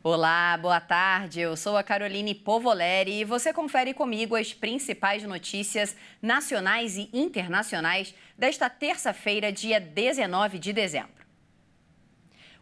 Olá, boa tarde. Eu sou a Caroline Povoleri e você confere comigo as principais notícias nacionais e internacionais desta terça-feira, dia 19 de dezembro.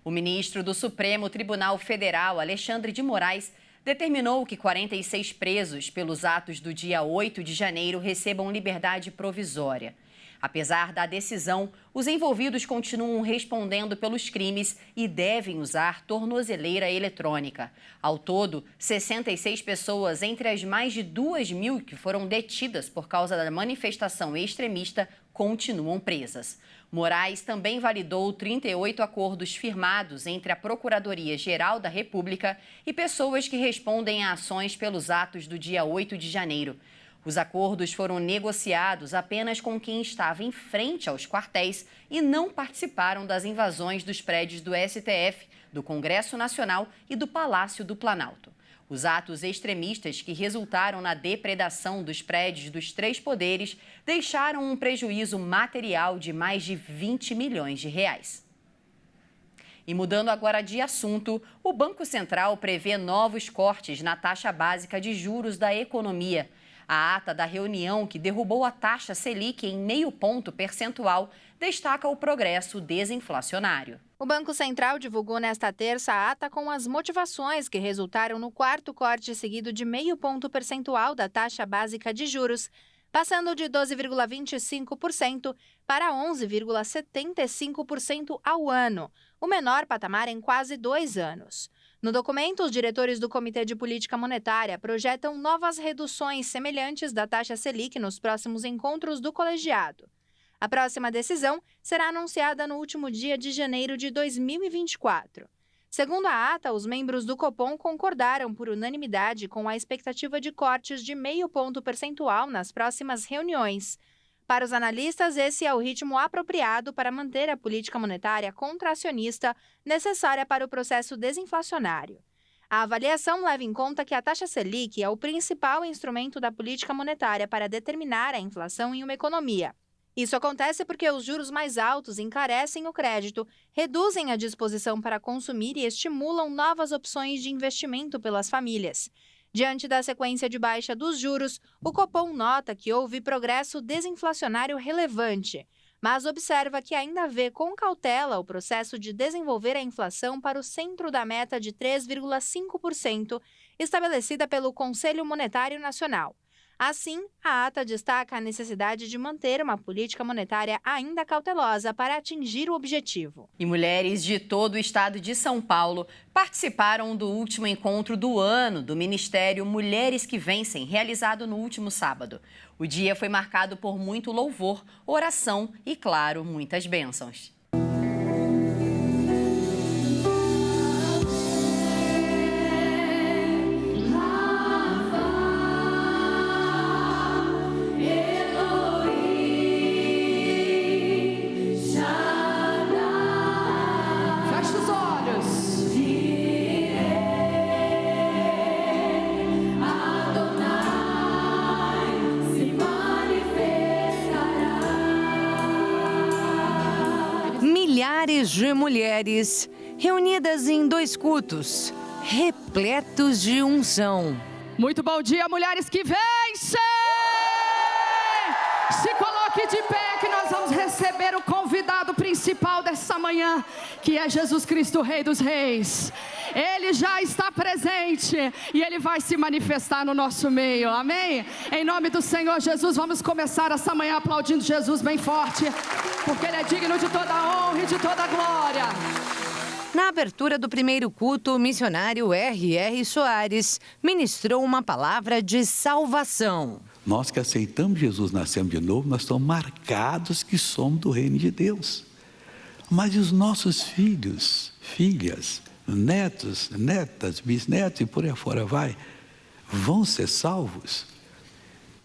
O ministro do Supremo Tribunal Federal, Alexandre de Moraes, determinou que 46 presos pelos atos do dia 8 de janeiro recebam liberdade provisória. Apesar da decisão, os envolvidos continuam respondendo pelos crimes e devem usar tornozeleira eletrônica. Ao todo, 66 pessoas, entre as mais de 2.000 que foram detidas por causa da manifestação extremista, continuam presas. Moraes também validou 38 acordos firmados entre a Procuradoria-Geral da República e pessoas que respondem a ações pelos atos do dia 8 de janeiro. Os acordos foram negociados apenas com quem estava em frente aos quartéis e não participaram das invasões dos prédios do STF, do Congresso Nacional e do Palácio do Planalto. Os atos extremistas que resultaram na depredação dos prédios dos três poderes deixaram um prejuízo material de mais de 20 milhões de reais. E mudando agora de assunto, o Banco Central prevê novos cortes na taxa básica de juros da economia. A ata da reunião que derrubou a taxa Selic em 0,5 ponto percentual destaca o progresso desinflacionário. O Banco Central divulgou nesta terça a ata com as motivações que resultaram no quarto corte seguido de 0,5 ponto percentual da taxa básica de juros, passando de 12,25% para 11,75% ao ano, o menor patamar em quase 2 anos. No documento, os diretores do Comitê de Política Monetária projetam novas reduções semelhantes da taxa Selic nos próximos encontros do colegiado. A próxima decisão será anunciada no último dia de janeiro de 2024. Segundo a ata, os membros do Copom concordaram por unanimidade com a expectativa de cortes de 0,5 ponto percentual nas próximas reuniões. Para os analistas, esse é o ritmo apropriado para manter a política monetária contracionista necessária para o processo desinflacionário. A avaliação leva em conta que a taxa Selic é o principal instrumento da política monetária para determinar a inflação em uma economia. Isso acontece porque os juros mais altos encarecem o crédito, reduzem a disposição para consumir e estimulam novas opções de investimento pelas famílias. Diante da sequência de baixa dos juros, o Copom nota que houve progresso desinflacionário relevante, mas observa que ainda vê com cautela o processo de desenvolver a inflação para o centro da meta de 3,5% estabelecida pelo Conselho Monetário Nacional. Assim, a ata destaca a necessidade de manter uma política monetária ainda cautelosa para atingir o objetivo. E mulheres de todo o estado de São Paulo participaram do último encontro do ano do Ministério Mulheres que Vencem, realizado no último sábado. O dia foi marcado por muito louvor, oração e, claro, muitas bênçãos. Milhares de mulheres reunidas em 2 cultos, repletos de unção. Muito bom dia, mulheres que vencem! Se coloque de pé que nós vamos receber o convidado principal dessa manhã, que é Jesus Cristo, Rei dos Reis. Ele já está presente e Ele vai se manifestar no nosso meio, amém? Em nome do Senhor Jesus, vamos começar essa manhã aplaudindo Jesus bem forte, porque Ele é digno de toda a honra e de toda a glória. Na abertura do primeiro culto, o missionário R.R. Soares ministrou uma palavra de salvação. Nós que aceitamos Jesus, nascemos de novo, nós estamos marcados que somos do reino de Deus. Mas e os nossos filhos, filhas, netos, netas, bisnetos e por aí fora vai, vão ser salvos?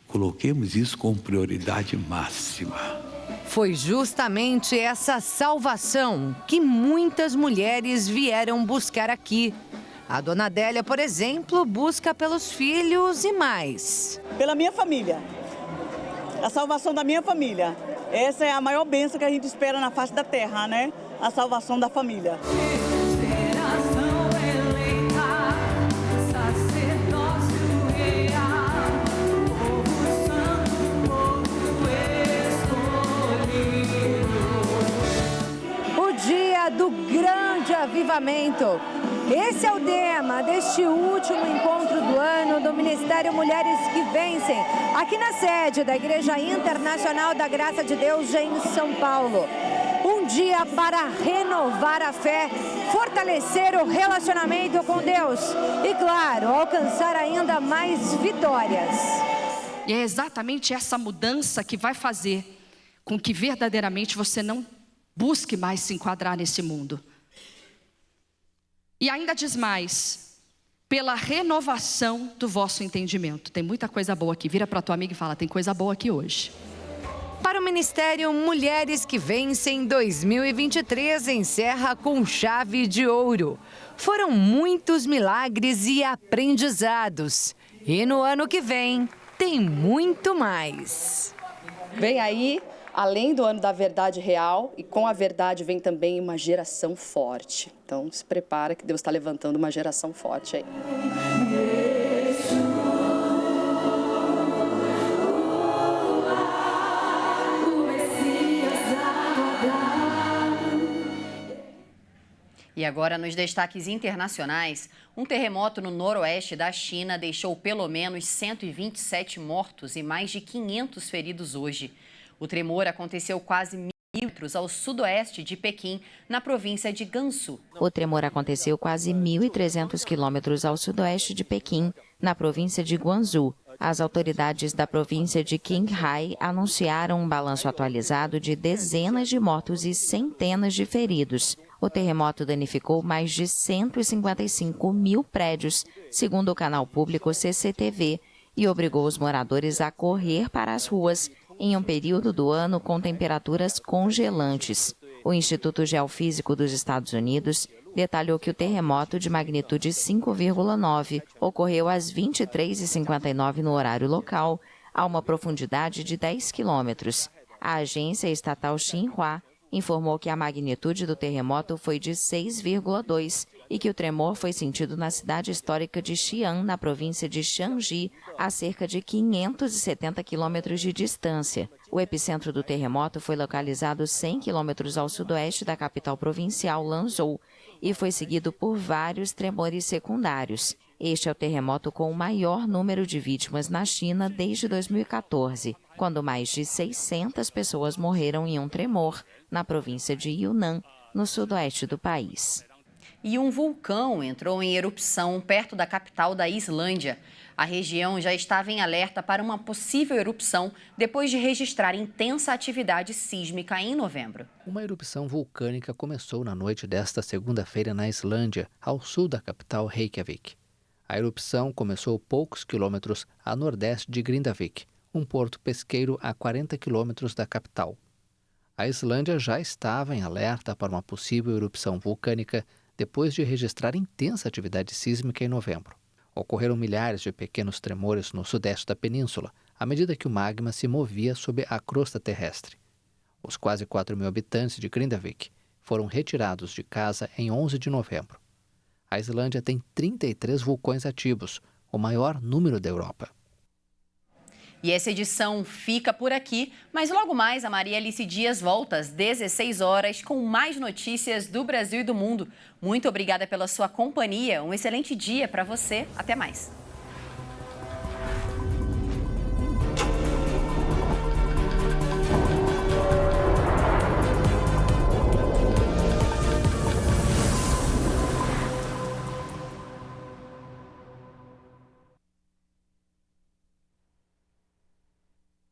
Coloquemos isso como prioridade máxima. Foi justamente essa salvação que muitas mulheres vieram buscar aqui. A dona Adélia, por exemplo, busca pelos filhos e mais. Pela minha família, a salvação da minha família. Essa é a maior bênção que a gente espera na face da terra, né? A salvação da família. Geração eleita. Livramento. Esse é o tema deste último encontro do ano do Ministério Mulheres que Vencem, aqui na sede da Igreja Internacional da Graça de Deus em São Paulo. Um dia para renovar a fé, fortalecer o relacionamento com Deus e, claro, alcançar ainda mais vitórias. E é exatamente essa mudança que vai fazer com que verdadeiramente você não busque mais se enquadrar nesse mundo. E ainda diz mais, pela renovação do vosso entendimento. Tem muita coisa boa aqui. Vira para tua amiga e fala, tem coisa boa aqui hoje. Para o Ministério Mulheres que Vencem 2023 encerra com chave de ouro. Foram muitos milagres e aprendizados. E no ano que vem, tem muito mais. Vem aí, além do ano da verdade real, e com a verdade vem também uma geração forte. Então se prepara que Deus está levantando uma geração forte aí. E agora, nos destaques internacionais, um terremoto no noroeste da China deixou pelo menos 127 mortos e mais de 500 feridos hoje. O tremor aconteceu quase 1.000 quilômetros ao sudoeste de Pequim, na província de Gansu. O tremor aconteceu quase 1.300 quilômetros ao sudoeste de Pequim, na província de Guangzhou. As autoridades da província de Qinghai anunciaram um balanço atualizado de dezenas de mortos e centenas de feridos. O terremoto danificou mais de 155 mil prédios, segundo o canal público CCTV, e obrigou os moradores a correr para as ruas em um período do ano com temperaturas congelantes. O Instituto Geofísico dos Estados Unidos detalhou que o terremoto de magnitude 5,9 ocorreu às 23h59 no horário local, a uma profundidade de 10 quilômetros. A agência estatal Xinhua informou que a magnitude do terremoto foi de 6,2 e que o tremor foi sentido na cidade histórica de Xi'an, na província de Shanxi, a cerca de 570 quilômetros de distância. O epicentro do terremoto foi localizado 100 quilômetros ao sudoeste da capital provincial, Lanzhou, e foi seguido por vários tremores secundários. Este é o terremoto com o maior número de vítimas na China desde 2014, quando mais de 600 pessoas morreram em um tremor na província de Yunnan, no sudoeste do país. E um vulcão entrou em erupção perto da capital da Islândia. A região já estava em alerta para uma possível erupção depois de registrar intensa atividade sísmica em novembro. Uma erupção vulcânica começou na noite desta segunda-feira na Islândia, ao sul da capital Reykjavik. A erupção começou poucos quilômetros a nordeste de Grindavik, um porto pesqueiro a 40 quilômetros da capital. A Islândia já estava em alerta para uma possível erupção vulcânica depois de registrar intensa atividade sísmica em novembro. Ocorreram milhares de pequenos tremores no sudeste da península, à medida que o magma se movia sob a crosta terrestre. Os quase 4.000 habitantes de Grindavik foram retirados de casa em 11 de novembro. A Islândia tem 33 vulcões ativos, o maior número da Europa. E essa edição fica por aqui, mas logo mais a Maria Alice Dias volta às 16 horas com mais notícias do Brasil e do mundo. Muito obrigada pela sua companhia, um excelente dia para você, até mais.